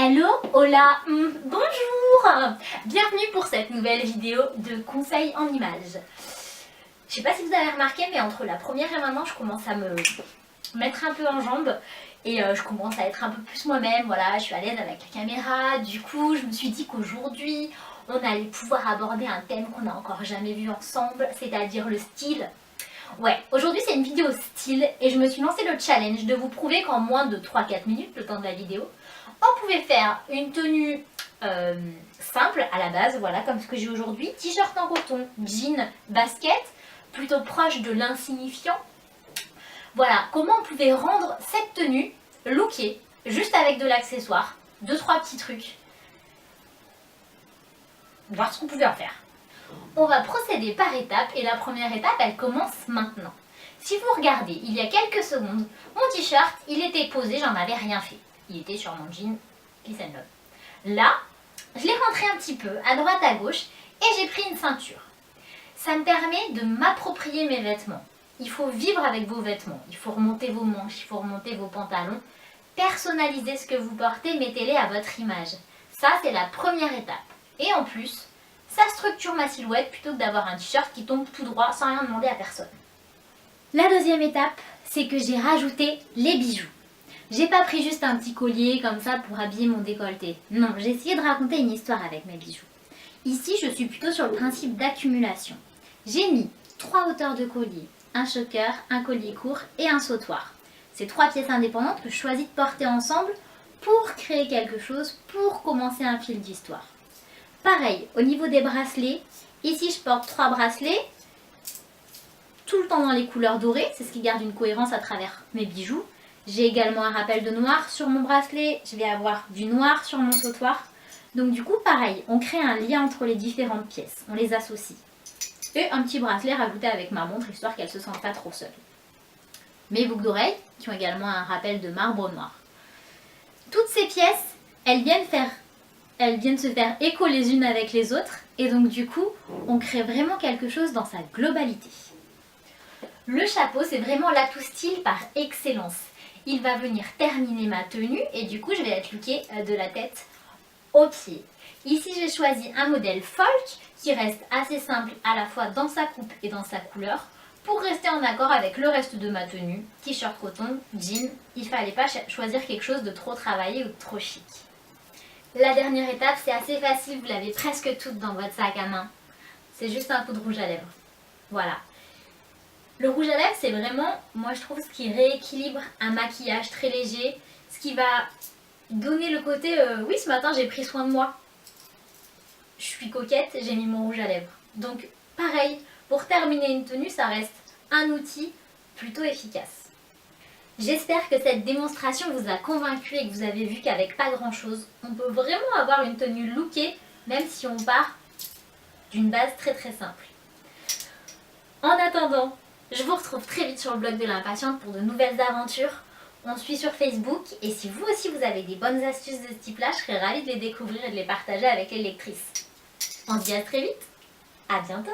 Hello, hola, bonjour. Bienvenue pour cette nouvelle vidéo de conseils en images. Je sais pas si vous avez remarqué, mais entre la première et maintenant, je commence à me mettre un peu en jambes et je commence à être un peu plus moi-même. Voilà, je suis à l'aise avec la caméra. Du coup, je me suis dit qu'aujourd'hui, on allait pouvoir aborder un thème qu'on n'a encore jamais vu ensemble, c'est-à-dire le style. Ouais, aujourd'hui c'est une vidéo style et je me suis lancé le challenge de vous prouver qu'en moins de 3-4 minutes, le temps de la vidéo, on pouvait faire une tenue simple à la base, voilà, comme ce que j'ai aujourd'hui, t-shirt en coton, jean, basket, plutôt proche de l'insignifiant. Voilà, comment on pouvait rendre cette tenue lookée, juste avec de l'accessoire, 2-3 petits trucs. Voir ce qu'on pouvait en faire. On va procéder par étapes et la première étape, elle commence maintenant. Si vous regardez, il y a quelques secondes, mon t-shirt, il était posé, j'en avais rien fait. Il était sur mon jean Peace and Love. Là, je l'ai rentré un petit peu à droite à gauche et j'ai pris une ceinture. Ça me permet de m'approprier mes vêtements. Il faut vivre avec vos vêtements. Il faut remonter vos manches, il faut remonter vos pantalons. Personnalisez ce que vous portez, mettez-les à votre image. Ça, c'est la première étape. Et en plus, ça structure ma silhouette plutôt que d'avoir un t-shirt qui tombe tout droit sans rien demander à personne. La deuxième étape, c'est que j'ai rajouté les bijoux. J'ai pas pris juste un petit collier comme ça pour habiller mon décolleté. Non, j'ai essayé de raconter une histoire avec mes bijoux. Ici, je suis plutôt sur le principe d'accumulation. J'ai mis 3 hauteurs de collier, un choker, un collier court et un sautoir. C'est 3 pièces indépendantes que je choisis de porter ensemble pour créer quelque chose, pour commencer un fil d'histoire. Pareil, au niveau des bracelets, ici je porte 3 bracelets, tout le temps dans les couleurs dorées, c'est ce qui garde une cohérence à travers mes bijoux. J'ai également un rappel de noir sur mon bracelet, je vais avoir du noir sur mon sautoir. Donc du coup pareil, on crée un lien entre les différentes pièces, on les associe. Et un petit bracelet rajouté avec ma montre, histoire qu'elle ne se sente pas trop seule. Mes boucles d'oreilles, qui ont également un rappel de marbre noir. Toutes ces pièces, elles viennent se faire écho les unes avec les autres et donc du coup on crée vraiment quelque chose dans sa globalité. Le chapeau, c'est vraiment l'atout style par excellence. Il va venir terminer ma tenue et du coup je vais être lookée de la tête aux pieds. Ici j'ai choisi un modèle folk qui reste assez simple à la fois dans sa coupe et dans sa couleur pour rester en accord avec le reste de ma tenue. T-shirt coton, jean, il fallait pas choisir quelque chose de trop travaillé ou de trop chic. La dernière étape, c'est assez facile, vous l'avez presque toute dans votre sac à main. C'est juste un coup de rouge à lèvres. Voilà. Le rouge à lèvres, c'est vraiment, moi je trouve, ce qui rééquilibre un maquillage très léger, ce qui va donner le côté, oui ce matin j'ai pris soin de moi. Je suis coquette, j'ai mis mon rouge à lèvres. Donc pareil, pour terminer une tenue, ça reste un outil plutôt efficace. J'espère que cette démonstration vous a convaincu et que vous avez vu qu'avec pas grand chose, on peut vraiment avoir une tenue lookée, même si on part d'une base très très simple. En attendant, je vous retrouve très vite sur le blog de l'impatiente pour de nouvelles aventures. On suit sur Facebook et si vous aussi vous avez des bonnes astuces de ce type-là, je serais ravie de les découvrir et de les partager avec les lectrices. On se dit à très vite, à bientôt!